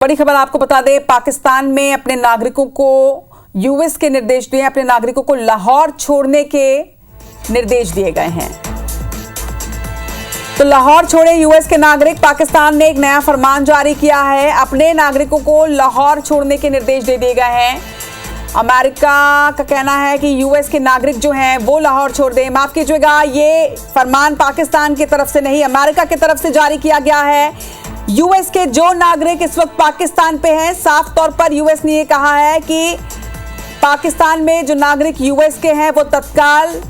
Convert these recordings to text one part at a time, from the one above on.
बड़ी खबर आपको बता दें, पाकिस्तान में अपने नागरिकों को यूएस के निर्देश दिए, अपने नागरिकों को लाहौर छोड़ने के निर्देश दिए गए हैं। तो लाहौर छोड़े यूएस के नागरिक। पाकिस्तान ने एक नया फरमान जारी किया है, अपने नागरिकों को लाहौर छोड़ने के निर्देश दे दिए गए हैं। अमेरिका का कहना है कि यूएस के नागरिक जो हैं वो लाहौर छोड़ दें। माफ कीजिएगा, ये फरमान पाकिस्तान की तरफ से नहीं, अमेरिका की तरफ से जारी किया गया है। यूएस के जो नागरिक इस वक्त पाकिस्तान पे हैं, साफ तौर पर यूएस ने ये कहा है कि पाकिस्तान में जो नागरिक यूएस के हैं वो तत्काल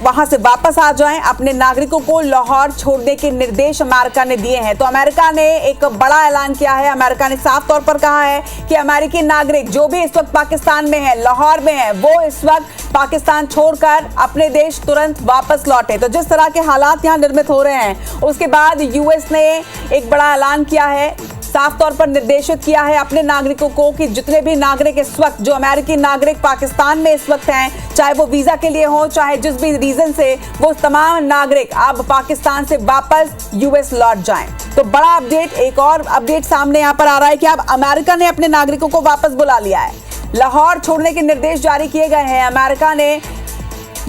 वहां से वापस आ जाएं। अपने नागरिकों को लाहौर छोड़ने के निर्देश अमेरिका ने दिए हैं। तो अमेरिका ने एक बड़ा ऐलान किया है। अमेरिका ने साफ तौर पर कहा है कि अमेरिकी नागरिक जो भी इस वक्त पाकिस्तान में है, लाहौर में है, वो इस वक्त पाकिस्तान छोड़कर अपने देश तुरंत वापस लौटे। तो जिस तरह के हालात यहाँ निर्मित हो रहे हैं, उसके बाद यूएस ने एक बड़ा ऐलान किया है, साफ तौर पर निर्देशित किया है अपने नागरिकों को कि जितने भी नागरिक इस वक्त, जो अमेरिकी नागरिक पाकिस्तान में इस वक्त हैं, चाहे वो वीजा के लिए हो, चाहे जिस भी रीजन से, वो तमाम नागरिक अब पाकिस्तान से वापस यूएस लौट जाएं। तो बड़ा अपडेट, एक और अपडेट सामने यहाँ पर आ रहा है कि अब अमेरिका ने अपने नागरिकों को वापस बुला लिया है। लाहौर छोड़ने के निर्देश जारी किए गए हैं। अमेरिका ने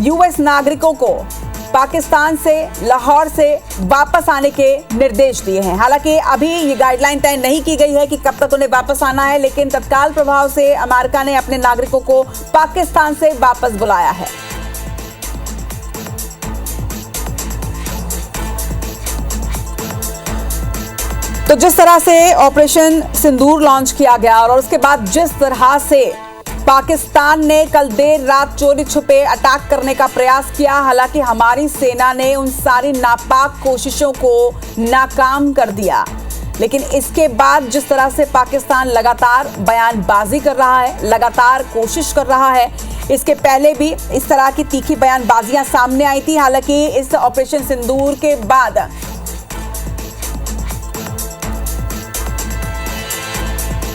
यूएस नागरिकों को पाकिस्तान से, लाहौर से वापस आने के निर्देश दिए हैं। हालांकि अभी ये गाइडलाइन तय नहीं की गई है कि कब तक उन्हें वापस आना है, लेकिन तत्काल प्रभाव से अमेरिका ने अपने नागरिकों को पाकिस्तान से वापस बुलाया है। तो जिस तरह से ऑपरेशन सिंदूर लॉन्च किया गया और उसके बाद जिस तरह से पाकिस्तान ने कल देर रात चोरी छुपे अटैक करने का प्रयास किया, हालांकि हमारी सेना ने उन सारी नापाक कोशिशों को नाकाम कर दिया। लेकिन इसके बाद जिस तरह से पाकिस्तान लगातार बयानबाजी कर रहा है, लगातार कोशिश कर रहा है, इसके पहले भी इस तरह की तीखी बयानबाजियां सामने आई थी। हालांकि इस ऑपरेशन सिंदूर के बाद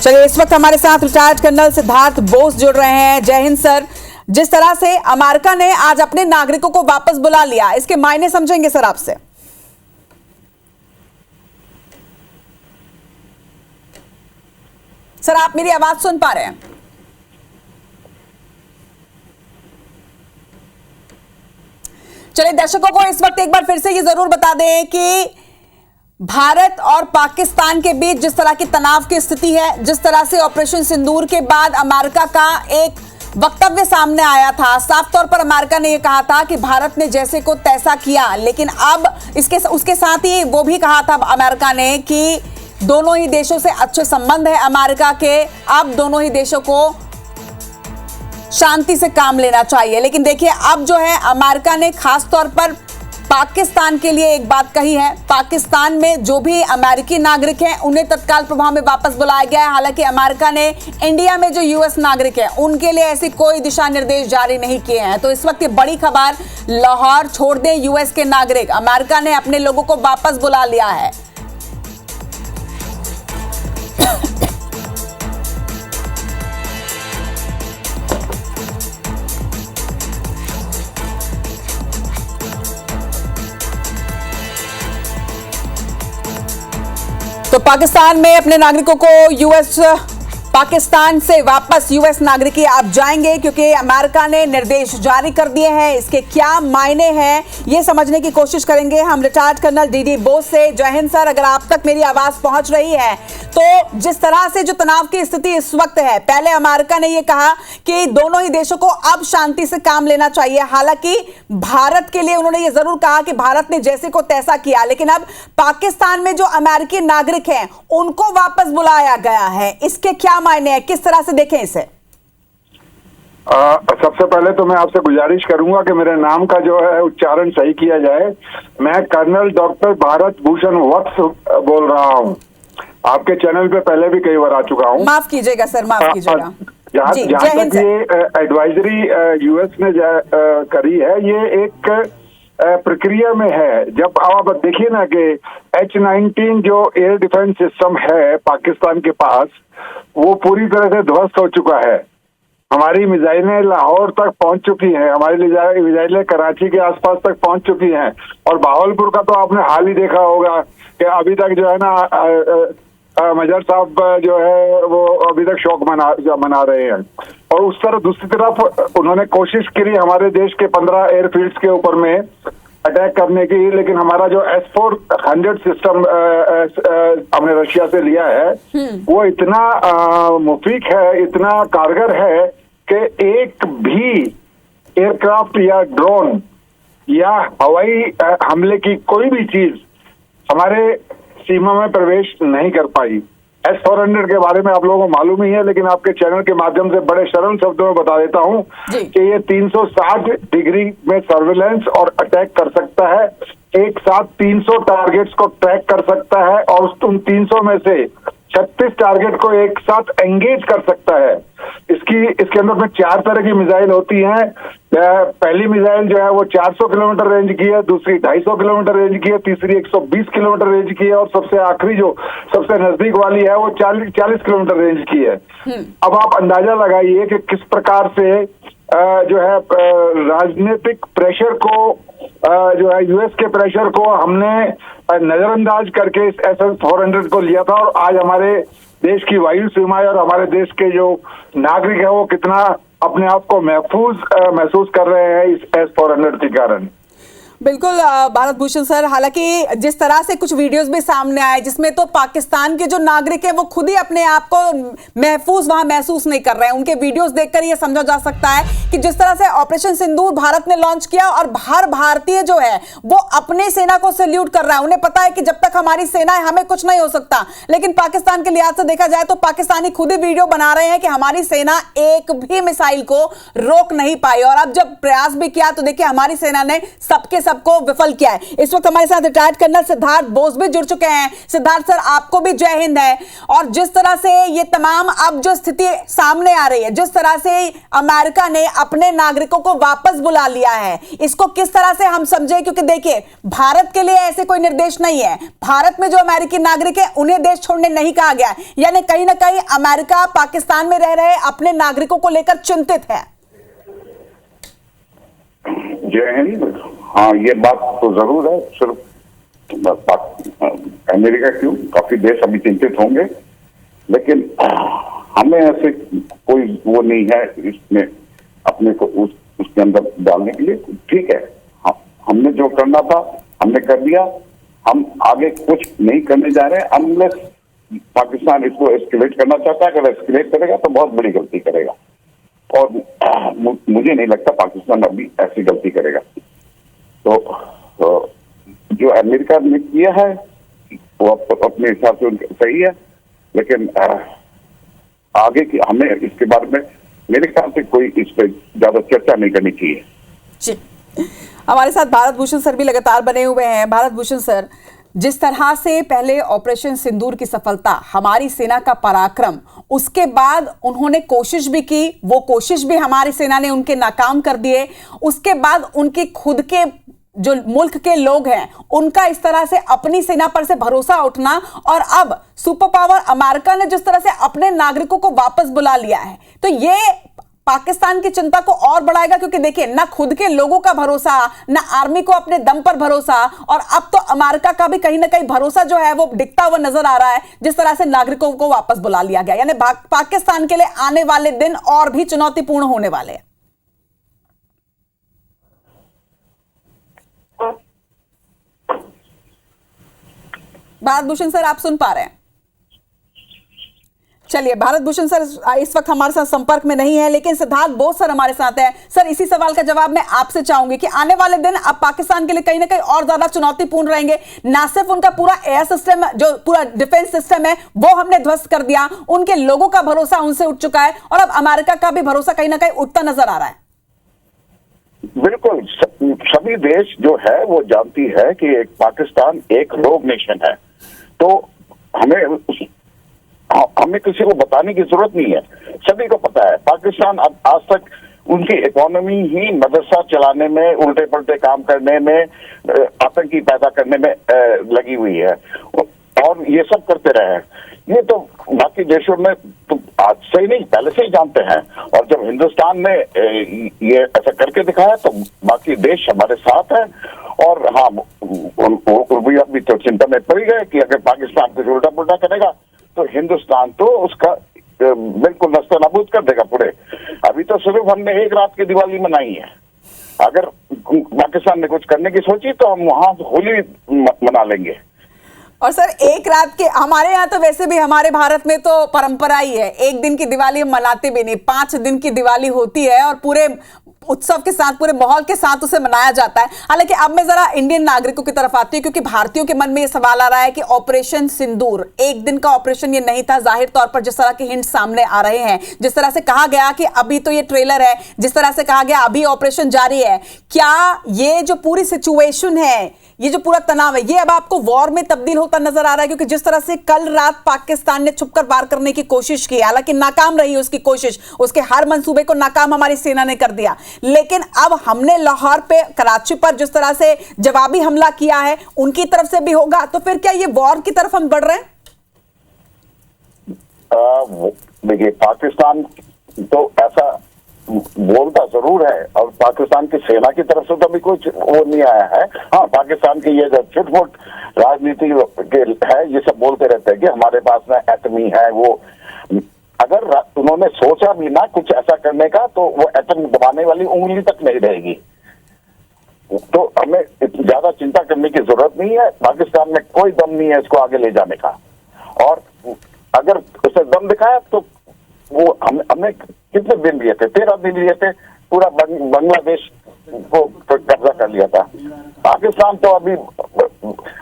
चलिए, इस वक्त हमारे साथ रिटायर्ड कर्नल सिद्धार्थ बोस जुड़ रहे हैं। जय हिंद सर। जिस तरह से अमेरिका ने आज अपने नागरिकों को वापस बुला लिया, इसके मायने समझेंगे सर आपसे? सर, आप मेरी आवाज सुन पा रहे हैं? चलिए, दर्शकों को इस वक्त एक बार फिर से ये जरूर बता दें कि भारत और पाकिस्तान के बीच जिस तरह की तनाव की स्थिति है, जिस तरह से ऑपरेशन सिंदूर के बाद अमेरिका का एक वक्तव्य सामने आया था, साफ तौर पर अमेरिका ने यह कहा था कि भारत ने जैसे को तैसा किया, लेकिन अब उसके साथ ही वो भी कहा था अमेरिका ने कि दोनों ही देशों से अच्छे संबंध है अमेरिका के, अब दोनों ही देशों को शांति से काम लेना चाहिए। लेकिन देखिए, अब जो है अमेरिका ने खास तौर पर पाकिस्तान के लिए एक बात कही है। पाकिस्तान में जो भी अमेरिकी नागरिक हैं उन्हें तत्काल प्रभाव में वापस बुलाया गया है। हालांकि अमेरिका ने इंडिया में जो यूएस नागरिक हैं उनके लिए ऐसी कोई दिशा निर्देश जारी नहीं किए हैं। तो इस वक्त ये बड़ी खबर, लाहौर छोड़ दें यूएस के नागरिक, अमेरिका ने अपने लोगों को वापस बुला लिया है। तो पाकिस्तान में अपने नागरिकों को पाकिस्तान से वापस यूएस नागरिक आप जाएंगे, क्योंकि अमेरिका ने निर्देश जारी कर दिए हैं। इसके क्या मायने हैं ये समझने की कोशिश करेंगे हम रिटायर्ड कर्नल डीडी बोस से। जय हिंद सर, अगर आप तक मेरी आवाज पहुंच रही है तो जिस तरह से जो तनाव की स्थिति इस वक्त है, पहले अमेरिका ने यह कहा कि दोनों ही देशों को अब शांति से काम लेना चाहिए। हालांकि भारत के लिए उन्होंने ये जरूर कहा कि भारत ने जैसे को तैसा किया, लेकिन अब पाकिस्तान में जो अमेरिकी नागरिक हैं उनको वापस बुलाया गया है। इसके क्या मायने हैं, किस तरह से देखें इसे? सबसे पहले तो मैं आपसे गुजारिश करूंगा कि मेरे नाम का जो है उच्चारण सही किया जाए। मैं कर्नल डॉक्टर भारत भूषण वत्स बोल रहा हूं। आपके चैनल पे पहले भी कई बार आ चुका हूं। माफ कीजिएगा सर, माफ कीजिएगा। जहां तक ये एडवाइजरी यूएस ने करी है, ये एक प्रक्रिया में है। जब आप देखिए ना कि H-19 जो एयर डिफेंस सिस्टम है पाकिस्तान के पास, वो पूरी तरह से ध्वस्त हो चुका है। हमारी मिसाइलें लाहौर तक पहुंच चुकी हैं, हमारी मिसाइलें कराची के आसपास तक पहुंच चुकी हैं। और बहावलपुर का तो आपने हाल ही देखा होगा कि अभी तक जो है ना मजहर साहब जो है वो अभी तक शौक मना रहे हैं। और उस तरह दूसरी तरफ उन्होंने कोशिश करी हमारे देश के 15 एयरफील्ड्स के ऊपर में अटैक करने की, लेकिन हमारा जो S-400 सिस्टम हमने रशिया से लिया है वो इतना मुफीक है, इतना कारगर है कि एक भी एयरक्राफ्ट या ड्रोन या हवाई हमले की कोई भी चीज हमारे सीमा में प्रवेश नहीं कर पाई। S-400 के बारे में आप लोगों को मालूम ही है, लेकिन आपके चैनल के माध्यम से बड़े सरल शब्दों में बता देता हूं कि ये 360 डिग्री में सर्विलेंस और अटैक कर सकता है, एक साथ 300 टारगेट्स को ट्रैक कर सकता है और उन 300 में से 36 टारगेट को एक साथ एंगेज कर सकता है। इसके अंदर में 4 तरह की मिसाइल होती हैं। पहली मिसाइल जो है वो 400 किलोमीटर रेंज की है, दूसरी 250 किलोमीटर रेंज की है, तीसरी 120 किलोमीटर रेंज की है और सबसे आखिरी जो सबसे नजदीक वाली है वो 40 किलोमीटर रेंज की है। अब आप अंदाजा लगाइए कि किस प्रकार से जो है राजनीतिक प्रेशर को जो है यूएस के प्रेशर को हमने नजरअंदाज करके इस S-400 को लिया था और आज हमारे देश की वायु सीमाएं और हमारे देश के जो नागरिक है वो कितना अपने आप को महसूस कर रहे हैं इस S-400 के कारण। बिल्कुल भारत भूषण सर, हालांकि जिस तरह से कुछ वीडियोस भी सामने आए जिसमें तो पाकिस्तान के जो नागरिक हैं वो खुद ही अपने आप को महफूज वहां महसूस नहीं कर रहे हैं। उनके वीडियोस देखकर ये समझा जा सकता है कि जिस तरह से ऑपरेशन सिंदूर भारत ने लॉन्च किया और हर भारतीय जो है वो अपने सेना को सैल्यूट कर रहा है। उन्हें पता है कि जब तक हमारी सेना है हमें कुछ नहीं हो सकता, लेकिन पाकिस्तान के लिहाज से देखा जाए तो पाकिस्तानी खुद ही वीडियो बना रहे हैं कि हमारी सेना एक भी मिसाइल को रोक नहीं पाई। और अब जब प्रयास भी किया तो देखिए हमारी सेना ने सबको विफल किया है। इस वक्त हमारे साथ रिटायर्ड कर्नल सिद्धार्थ बोस भी जुड़ चुके हैं। सिद्धार्थ सर, आपको भी जय हिंद है। और जिस तरह से ये तमाम अब जो स्थिति सामने आ रही है, जिस तरह से अमेरिका ने अपने नागरिकों को वापस बुला लिया है, इसको किस तरह से हम समझे? क्योंकि देखिए भारत के लिए ऐसे कोई निर्देश नहीं है। भारत में जो अमेरिकी नागरिक है उन्हें देश छोड़ने नहीं कहा गया, यानी कहीं ना कहीं अमेरिका पाकिस्तान में रह रहे अपने नागरिकों को लेकर चिंतित है। जय हिंद। हाँ, ये बात तो जरूर है। सिर्फ अमेरिका क्यों, काफी देश अभी चिंतित होंगे, लेकिन हमें ऐसे कोई वो नहीं है इसमें अपने को उसके अंदर डालने के लिए। ठीक है, हमने जो करना था हमने कर दिया, हम आगे कुछ नहीं करने जा रहे हैं अनलेस पाकिस्तान इसको एस्केलेट करना चाहता है। अगर एस्केलेट करेगा तो बहुत बड़ी गलती करेगा और मुझे नहीं लगता पाकिस्तान अभी ऐसी गलती करेगा। तो जो अमेरिका ने किया है वो अपने हिसाब से सही है, लेकिन आगे की हमें इसके बारे में मेरे ख्याल से कोई इस पर ज्यादा चर्चा नहीं करनी चाहिए। जी, हमारे साथ भारत भूषण सर भी लगातार बने हुए हैं। भारत भूषण सर, जिस तरह से पहले ऑपरेशन सिंदूर की सफलता, हमारी सेना का पराक्रम, उसके बाद उन्होंने कोशिश भी की, वो कोशिश भी हमारी सेना ने उनके नाकाम कर दिए। उसके बाद उनके खुद के जो मुल्क के लोग हैं उनका इस तरह से अपनी सेना पर से भरोसा उठना, और अब सुपर पावर अमेरिका ने जिस तरह से अपने नागरिकों को वापस बुला लिया है, तो ये पाकिस्तान की चिंता को और बढ़ाएगा। क्योंकि देखिए, ना खुद के लोगों का भरोसा, ना आर्मी को अपने दम पर भरोसा, और अब तो अमेरिका का भी कहीं ना कहीं भरोसा जो है वो दिखता हुआ नजर आ रहा है जिस तरह से नागरिकों को वापस बुला लिया गया। यानी पाकिस्तान के लिए आने वाले दिन और भी चुनौतीपूर्ण होने वाले हैं। भारत भूषण सर, आप सुन पा रहे हैं? चलिए, भारत भूषण सर इस वक्त हमारे साथ संपर्क में नहीं है, लेकिन सिद्धार्थ बोस सर हमारे साथ है। सर, इसी सवाल का जवाब मैं आपसे चाहूंगी कि आने वाले दिन अब पाकिस्तान के लिए कहीं ना कहीं और ज्यादा चुनौतीपूर्ण रहेंगे। ना सिर्फ उनका पूरा एयर सिस्टम, जो पूरा डिफेंस सिस्टम है वो हमने ध्वस्त कर दिया, उनके लोगों का भरोसा उनसे उठ चुका है, और अब अमेरिका का भी भरोसा कहीं ना कहीं उठता नजर आ रहा है। बिल्कुल, सभी देश जो है वो जानती है कि एक पाकिस्तान एक रोग नेशन है, तो हमें किसी को बताने की जरूरत नहीं है, सभी को पता है। पाकिस्तान अब आज तक उनकी इकोनॉमी ही मदरसा चलाने में, उल्टे पलटे काम करने में, आतंकी पैदा करने में लगी हुई है, और ये सब करते रहे हैं। ये तो बाकी देशों में तो आज से ही नहीं, पहले से ही जानते हैं, और जब हिंदुस्तान ने ये ऐसा करके दिखाया तो बाकी देश हमारे साथ है। और हाँ, अभी तो चिंता में पड़ गए कि अगर पाकिस्तान कुछ उल्टा पुल्टा करेगा तो हिंदुस्तान तो उसका बिल्कुल नस्तानाबूद कर देगा पूरे। अभी तो सिर्फ हमने एक रात की दिवाली मनाई है। अगर पाकिस्तान ने कुछ करने की सोची तो हम वहां होली मना लेंगे। और सर एक रात के, हमारे यहाँ तो वैसे भी हमारे भारत में तो परंपरा ही है, एक दिन की दिवाली हम मनाते भी नहीं, 5 दिन की दिवाली होती है और पूरे उत्सव के साथ, पूरे माहौल के साथ उसे मनाया जाता है। हालांकि अब मैं जरा इंडियन नागरिकों की तरफ आती हूँ, क्योंकि भारतीयों के मन में यह सवाल आ रहा है कि ऑपरेशन सिंदूर एक दिन का ऑपरेशन ये नहीं था। जाहिर तौर पर जिस तरह के हिंट सामने आ रहे हैं, जिस तरह से कहा गया कि अभी तो ये ट्रेलर है, जिस तरह से कहा गया अभी ऑपरेशन जारी है, क्या ये जो पूरी सिचुएशन है, ये जो पूरा तनाव है, ये अब आपको वॉर में तब्दील होता नजर आ रहा है? क्योंकि जिस तरह से कल रात पाकिस्तान ने छुपकर वार करने की कोशिश की, हालांकि नाकाम रही उसकी कोशिश, उसके हर मंसूबे को नाकाम हमारी सेना ने कर दिया, लेकिन अब हमने लाहौर पे, कराची पर जिस तरह से जवाबी हमला किया है, उनकी तरफ से भी होगा, तो फिर क्या ये वॉर की तरफ हम बढ़ रहे हैं? देखिए, पाकिस्तान तो ऐसा बोलता जरूर है और पाकिस्तान की सेना की तरफ से तो अभी कुछ वो नहीं आया है। हाँ, पाकिस्तान की ये जो छुटपुट राजनीति के है, ये सब बोलते रहते हैं कि हमारे पास में एटमी है। वो अगर उन्होंने सोचा भी ना कुछ ऐसा करने का, तो वो एटम दबाने वाली उंगली तक नहीं रहेगी। तो हमें ज्यादा चिंता करने की जरूरत नहीं है। पाकिस्तान में कोई दम नहीं है इसको आगे ले जाने का, और अगर उसे दम दिखाया तो वो हमने कितने दिन लिए थे? 13 दिन लिए थे, पूरा बांग्लादेश को कब्जा कर लिया था। पाकिस्तान तो अभी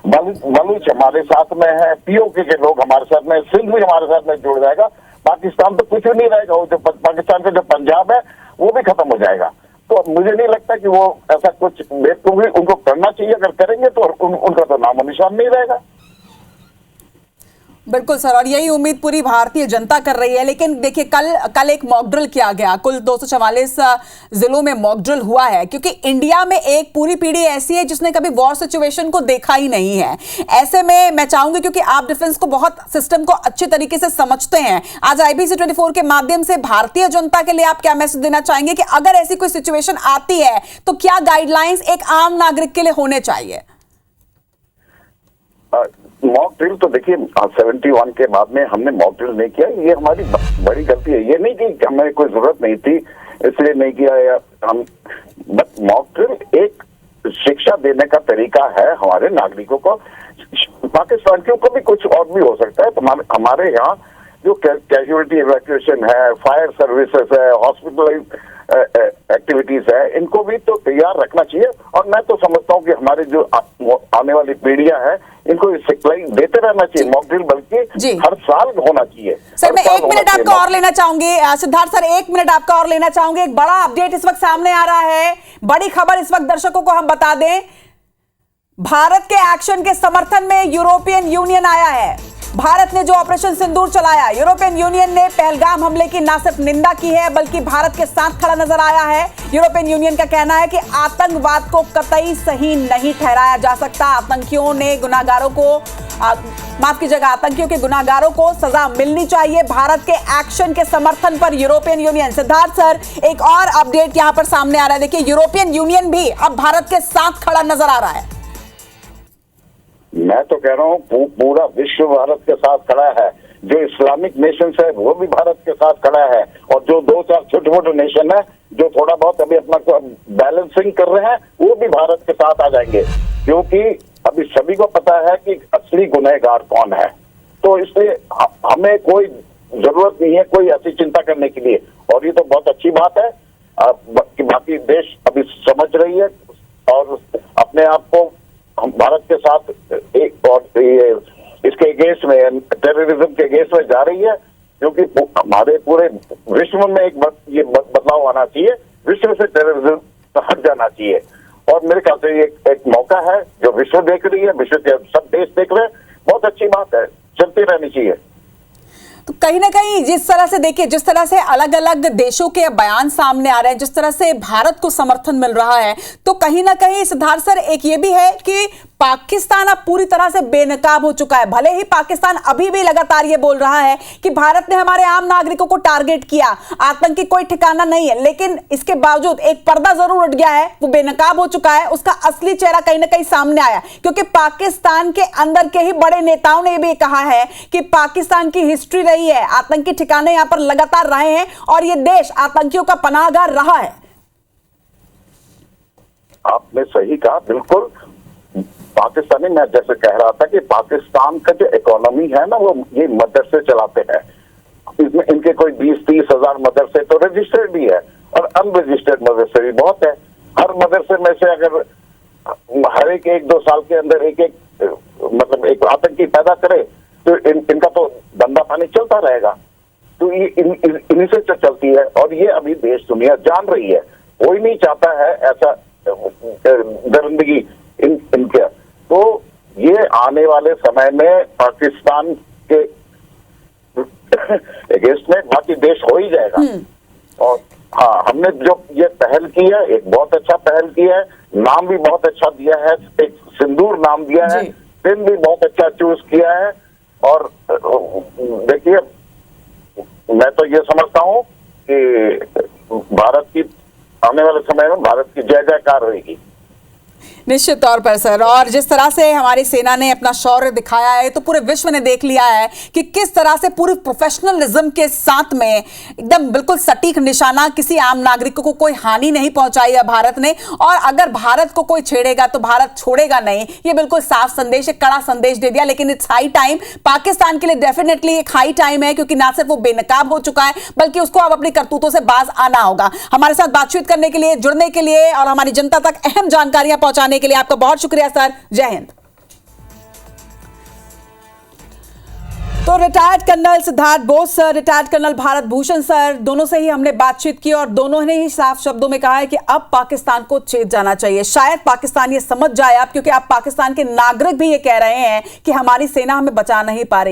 बलूच हमारे साथ में है, पीओके के लोग हमारे साथ में, सिंध भी हमारे साथ में जुड़ जाएगा। पाकिस्तान तो कुछ भी नहीं रहेगा। वो जो पाकिस्तान का जो पंजाब है वो भी खत्म हो जाएगा। तो मुझे नहीं लगता कि वो ऐसा कुछ बेवकूफी उनको करना चाहिए। अगर करेंगे तो उनका तो नामो निशान नहीं रहेगा। बिल्कुल सर, और यही उम्मीद पूरी भारतीय जनता कर रही है। लेकिन देखिए, कल एक मॉक ड्रिल किया गया, कुल 244 जिलों में मॉक ड्रिल हुआ है, क्योंकि इंडिया में एक पूरी पीढ़ी ऐसी है जिसने कभी वॉर सिचुएशन को देखा ही नहीं है। ऐसे में मैं चाहूंगी, क्योंकि आप डिफेंस को बहुत, सिस्टम को अच्छे तरीके से समझते हैं, आज IBC 24 के माध्यम से भारतीय जनता के लिए आप क्या मैसेज देना चाहेंगे कि अगर ऐसी कोई सिचुएशन आती है तो क्या गाइडलाइंस एक आम नागरिक के लिए होने चाहिए? मॉक ड्रिल तो देखिए, 71 के बाद में हमने मॉक ड्रिल नहीं किया। ये हमारी बड़ी गलती है। ये नहीं कि हमें कोई जरूरत नहीं थी इसलिए नहीं किया, या हम, बट मॉक ड्रिल एक शिक्षा देने का तरीका है हमारे नागरिकों को। पाकिस्तानियों को भी कुछ और भी हो सकता है। तो हमारे यहाँ जो कैजुअलिटी इवैक्यूएशन है, फायर सर्विसेज है, हॉस्पिटल एक्टिविटीज है, इनको भी तो तैयार रखना चाहिए। और मैं तो समझता हूँ कि हमारे जो आने वाली पीढ़ियां हैं, इनको सिखलाई देते रहना चाहिए मॉक ड्रिल, बल्कि हर साल होना चाहिए। सर, मैं 1 मिनट आपका और लेना चाहूंगी, सिद्धार्थ सर, 1 मिनट आपका और लेना चाहूंगी। एक बड़ा अपडेट इस वक्त सामने आ रहा है, बड़ी खबर इस वक्त दर्शकों को हम बता दें। भारत के एक्शन के समर्थन में यूरोपियन यूनियन आया है। भारत ने जो ऑपरेशन सिंदूर चलाया, यूरोपियन यूनियन ने पहलगाम हमले की न सिर्फ निंदा की है, बल्कि भारत के साथ खड़ा नजर आया है। यूरोपियन यूनियन का कहना है कि आतंकवाद को कतई सही नहीं ठहराया जा सकता। आतंकियों ने गुनाहगारों को, माफ कीजिएगा, आतंकियों के गुनाहगारों को सजा मिलनी चाहिए। भारत के एक्शन के समर्थन पर यूरोपियन यूनियन। सिद्धार्थ सर, एक और अपडेट यहां पर सामने आ रहा है। देखिए, यूरोपियन यूनियन भी अब भारत के साथ खड़ा नजर आ रहा है। मैं तो कह रहा हूँ पूरा विश्व भारत के साथ खड़ा है। जो इस्लामिक नेशंस है वो भी भारत के साथ खड़ा है, और जो 2-4 छोटे मोटे नेशन है जो थोड़ा बहुत अभी अपना बैलेंसिंग कर रहे हैं, वो भी भारत के साथ आ जाएंगे। क्योंकि अभी सभी को पता है कि असली गुनहगार कौन है। तो इसलिए हमें कोई जरूरत नहीं है कोई ऐसी चिंता करने के लिए। और ये तो बहुत अच्छी बात है कि बाकी देश अभी समझ रही है और अपने आप को हम भारत के साथ एक, और ये इसके अगेंस्ट में, टेररिज्म के अगेंस्ट में जा रही है। क्योंकि हमारे पूरे विश्व में ये बदलाव आना चाहिए। विश्व से टेररिज्म हट जाना चाहिए। और मेरे ख्याल से ये एक मौका है जो विश्व देख रही है, विश्व के सब देश देख रहे हैं। बहुत अच्छी बात है, चलती रहनी चाहिए। तो कहीं ना कहीं जिस तरह से देखिए, जिस तरह से अलग अलग देशों के बयान सामने आ रहे हैं, जिस तरह से भारत को समर्थन मिल रहा है, तो कहीं ना कहीं सिद्धार्थ सर एक ये भी है कि पाकिस्तान अब पूरी तरह से बेनकाब हो चुका है। भले ही पाकिस्तान अभी भी लगातार ये बोल रहा है कि भारत ने हमारे आम नागरिकों को टारगेट किया, आतंकी कोई ठिकाना नहीं है, लेकिन इसके बावजूद एक पर्दा जरूर उठ गया है, वो बेनकाब हो चुका है। उसका असली चेहरा कहीं ना कहीं सामने आया, क्योंकि पाकिस्तान के अंदर के ही बड़े नेताओं ने भी कहा है कि पाकिस्तान की हिस्ट्री रही है, आतंकी ठिकाने यहां पर लगातार रहे हैं और यह देश आतंकियों का पनाहगाह रहा है। आपने सही कहा, बिल्कुल। पाकिस्तानी, मैं जैसे कह रहा था कि पाकिस्तान का जो इकोनॉमी है ना, वो ये मदरसे चलाते हैं। इसमें इनके कोई 20-30 हजार मदरसे तो रजिस्टर्ड भी है और अनरजिस्टर्ड मदरसे भी बहुत है। हर मदरसे में से अगर हर एक 1-2 साल के अंदर एक मतलब एक आतंकी पैदा करे तो इनका तो धंधा पानी चलता रहेगा। तो ये इन्हीं से चलती है और ये अभी देश दुनिया जान रही है। कोई नहीं चाहता है ऐसा दरिंदगी इनके। तो ये आने वाले समय में पाकिस्तान के अगेंस्ट में बाकी देश हो ही जाएगा। और हाँ, हमने जो ये पहल की है, एक बहुत अच्छा पहल किया है, नाम भी बहुत अच्छा दिया है, एक सिंदूर नाम दिया है, दिन भी बहुत अच्छा चूज किया है। और देखिए, मैं तो ये समझता हूँ कि भारत की आने वाले समय में भारत की जय जयकार रहेगी। निश्चित तौर पर सर, और जिस तरह से हमारी सेना ने अपना शौर्य दिखाया है तो पूरे विश्व ने देख लिया है कि किस तरह से पूरे प्रोफेशनलिज्म के साथ में एकदम बिल्कुल सटीक निशाना, किसी आम नागरिक को कोई हानि नहीं पहुंचाई है भारत ने। और अगर भारत को कोई छेड़ेगा तो भारत छोड़ेगा नहीं, ये बिल्कुल साफ संदेश, एक कड़ा संदेश दे दिया। लेकिन इट्स हाई टाइम, पाकिस्तान के लिए डेफिनेटली एक हाई टाइम है, क्योंकि ना सिर्फ वो बेनकाब हो चुका है बल्कि उसको अब अपनी करतूतों से बाज आना होगा। हमारे साथ बातचीत करने के लिए, जुड़ने के लिए और हमारी जनता तक अहम जानकारियां पहुंचाने के लिए आपका बहुत शुक्रिया सर। जय हिंद। तो retired colonel Siddharth Bose sir, retired colonel Bharat Bhushan sir, दोनों से ही हमने बातचीत की और दोनों ने ही साफ शब्दों में कहा है कि अब पाकिस्तान को चेत जाना चाहिए। शायद पाकिस्तान ये समझ जाए अब, क्योंकि अब पाकिस्तान के नागरिक भी ये कह रहे हैं कि हमारी सेना हमें बचा नहीं पा रही।